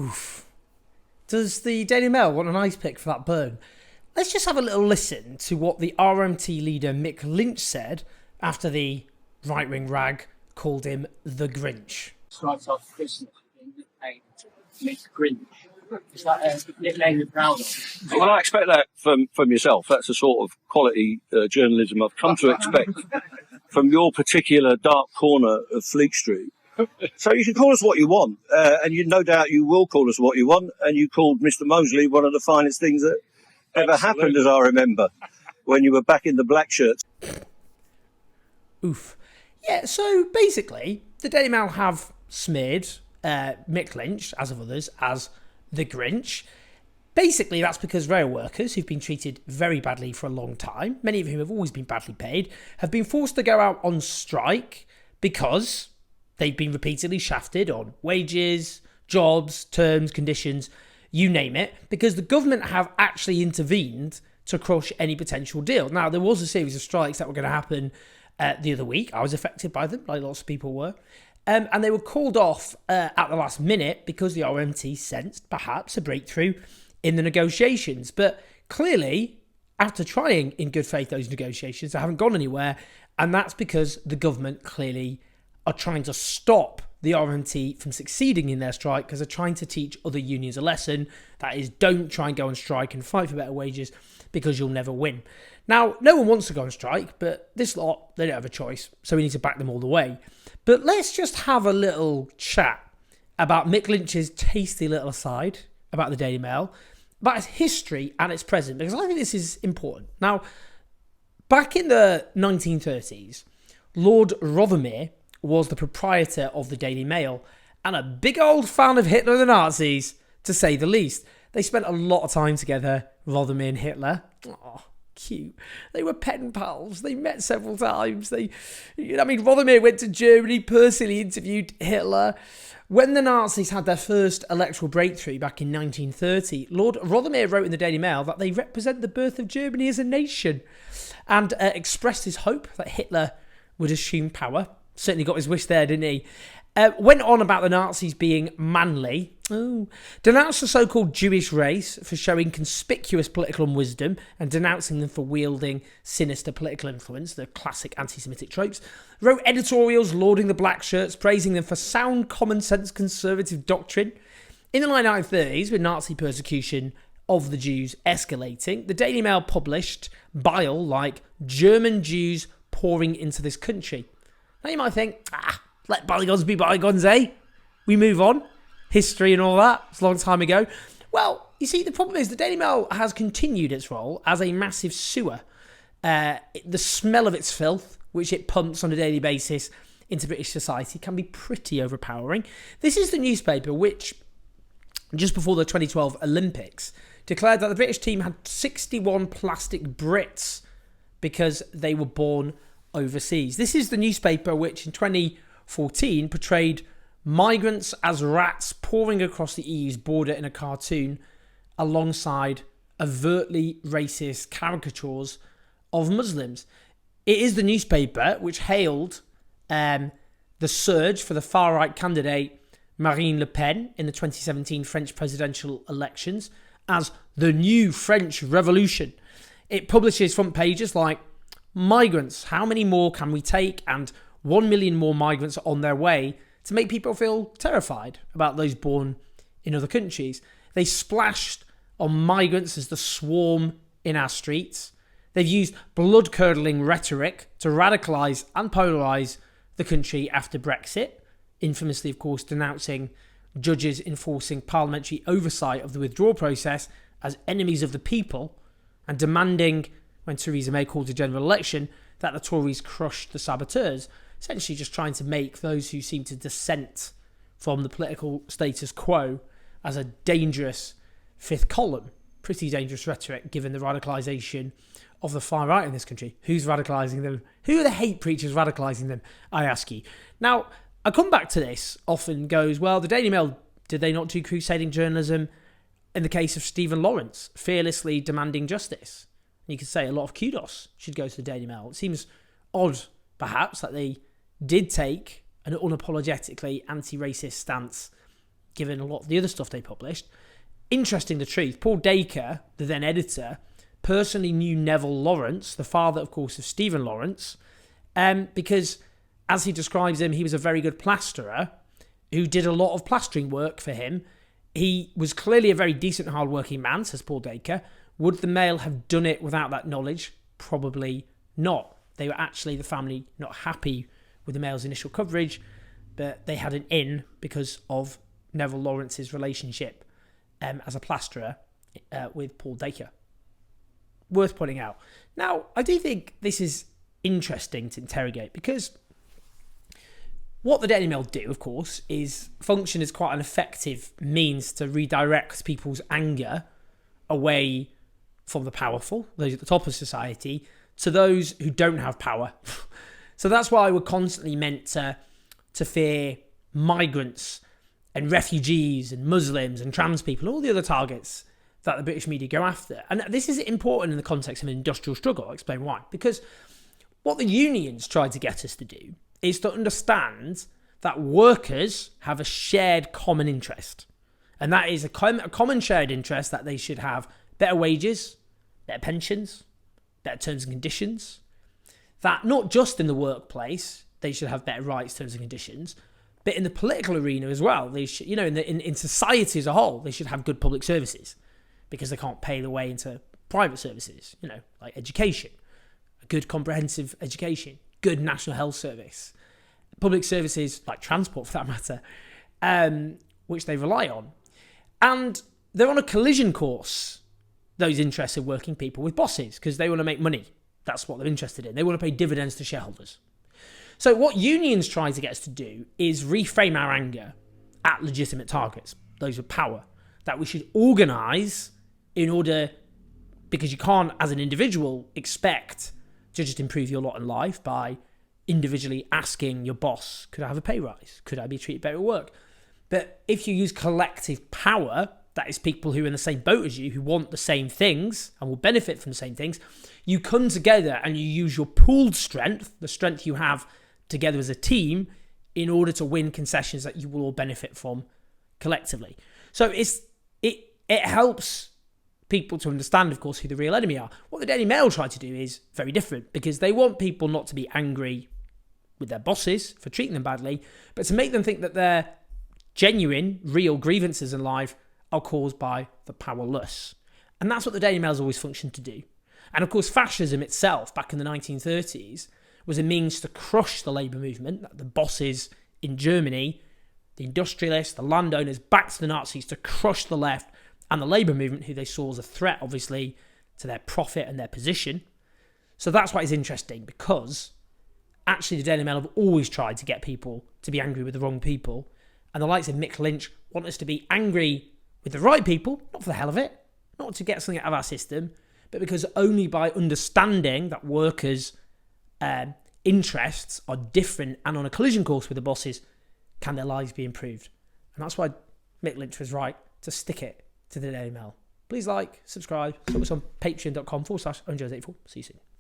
Oof. Does the Daily Mail want an ice pick for that burn? Let's just have a little listen to what the RMT leader Mick Lynch said after the right-wing rag called him the Grinch. Starts off Christmas being nicknamed Mick Grinch. Is that a nickname you're proud of? Well, I expect that from yourself. That's the sort of quality journalism I've come to expect from your particular dark corner of Fleet Street. So you can call us what you want, and no doubt you will call us what you want, and you called Mr. Mosley one of the finest things that ever happened, as I remember, when you were back in the Blackshirts. Oof. Yeah, so basically, the Daily Mail have smeared Mick Lynch, as of others, as the Grinch. Basically, that's because rail workers who've been treated very badly for a long time, many of whom have always been badly paid, have been forced to go out on strike because they've been repeatedly shafted on wages, jobs, terms, conditions, you name it, because the government have actually intervened to crush any potential deal. Now, there was a series of strikes that were going to happen the other week. I was affected by them, like lots of people were. And they were called off at the last minute because the RMT sensed perhaps a breakthrough in the negotiations. But clearly, after trying in good faith those negotiations, they haven't gone anywhere. And that's because the government clearly are trying to stop the RMT from succeeding in their strike because they're trying to teach other unions a lesson. That is, don't try and go on strike and fight for better wages because you'll never win. Now, no one wants to go on strike, but this lot, they don't have a choice, so we need to back them all the way. But let's just have a little chat about Mick Lynch's tasty little aside about the Daily Mail, about its history and its present, because I think this is important. Now, back in the 1930s, Lord Rothermere was the proprietor of the Daily Mail and a big old fan of Hitler and the Nazis, to say the least. They spent a lot of time together, Rothermere and Hitler. Oh, cute. They were pen pals. They met several times. Rothermere went to Germany, personally interviewed Hitler. When the Nazis had their first electoral breakthrough back in 1930, Lord Rothermere wrote in the Daily Mail that they represent the birth of Germany as a nation and expressed his hope that Hitler would assume power. Certainly got his wish there, didn't he? Went on about the Nazis being manly. Denounced the so-called Jewish race for showing conspicuous political unwisdom and denouncing them for wielding sinister political influence, the classic anti-Semitic tropes. Wrote editorials lauding the Blackshirts, praising them for sound common sense conservative doctrine. In the 1930s, with Nazi persecution of the Jews escalating, the Daily Mail published bile like German Jews pouring into this country. Now you might think, let bygones be bygones, eh? We move on. History and all that. It's a long time ago. Well, you see, the problem is the Daily Mail has continued its role as a massive sewer. The smell of its filth, which it pumps on a daily basis into British society, can be pretty overpowering. This is the newspaper which, just before the 2012 Olympics, declared that the British team had 61 plastic Brits because they were born overseas. This is the newspaper which in 2014 portrayed migrants as rats pouring across the EU's border in a cartoon alongside overtly racist caricatures of Muslims. It is the newspaper which hailed the surge for the far-right candidate Marine Le Pen in the 2017 French presidential elections as the new French Revolution. It publishes front pages like, migrants, how many more can we take? And 1 million more migrants are on their way, to make people feel terrified about those born in other countries. They splashed on migrants as the swarm in our streets. They've used blood-curdling rhetoric to radicalise and polarise the country after Brexit, infamously, of course, denouncing judges enforcing parliamentary oversight of the withdrawal process as enemies of the people and demanding, when Theresa May called a general election, that the Tories crushed the saboteurs, essentially just trying to make those who seem to dissent from the political status quo as a dangerous fifth column. Pretty dangerous rhetoric given the radicalisation of the far right in this country. Who's radicalising them? Who are the hate preachers radicalising them, I ask you? Now, I come back to this often goes, well, the Daily Mail, did they not do crusading journalism in the case of Stephen Lawrence, fearlessly demanding justice? And you could say a lot of kudos should go to the Daily Mail. It seems odd, perhaps, that they did take an unapologetically anti-racist stance given a lot of the other stuff they published. Interesting the truth, Paul Dacre, the then editor, personally knew Neville Lawrence, the father, of course, of Stephen Lawrence, because, as he describes him, he was a very good plasterer who did a lot of plastering work for him. He was clearly a very decent, hard-working man, says Paul Dacre. Would the Mail have done it without that knowledge? Probably not. They were actually, the family, not happy with the Mail's initial coverage, but they had an in because of Neville Lawrence's relationship as a plasterer with Paul Dacre. Worth pointing out. Now, I do think this is interesting to interrogate because what the Daily Mail do, of course, is function as quite an effective means to redirect people's anger away from the powerful, those at the top of society, to those who don't have power. So that's why we're constantly meant to fear migrants and refugees and Muslims and trans people, all the other targets that the British media go after. And this is important in the context of an industrial struggle. I'll explain why. Because what the unions try to get us to do is to understand that workers have a shared common interest. And that is a common shared interest that they should have better wages, better pensions, better terms and conditions. That not just in the workplace, they should have better rights, terms and conditions, but in the political arena as well. They should, in society as a whole, they should have good public services because they can't pay the way into private services, like education, a good comprehensive education, good national health service, public services like transport for that matter, which they rely on. And they're on a collision course, those interests of working people, with bosses because they want to make money. That's what they're interested in. They want to pay dividends to shareholders. So what unions try to get us to do is reframe our anger at legitimate targets, those with power, that we should organise in order, because you can't, as an individual, expect to just improve your lot in life by individually asking your boss, could I have a pay rise? Could I be treated better at work? But if you use collective power, that is people who are in the same boat as you, who want the same things and will benefit from the same things, you come together and you use your pooled strength, the strength you have together as a team, in order to win concessions that you will all benefit from collectively. So it helps people to understand, of course, who the real enemy are. What the Daily Mail try to do is very different, because they want people not to be angry with their bosses for treating them badly, but to make them think that their genuine, real grievances in life are caused by the powerless. And that's what the Daily Mail's always functioned to do. And of course, fascism itself, back in the 1930s, was a means to crush the labour movement. The bosses in Germany, the industrialists, the landowners, backed the Nazis to crush the left and the labour movement, who they saw as a threat, obviously, to their profit and their position. So that's why it's interesting, because actually the Daily Mail have always tried to get people to be angry with the wrong people. And the likes of Mick Lynch want us to be angry with the right people, not for the hell of it, not to get something out of our system, but because only by understanding that workers' interests are different and on a collision course with the bosses can their lives be improved. And that's why Mick Lynch was right to stick it to the Daily Mail. Please like, subscribe, support us on patreon.com/Owen Jones84. See you soon.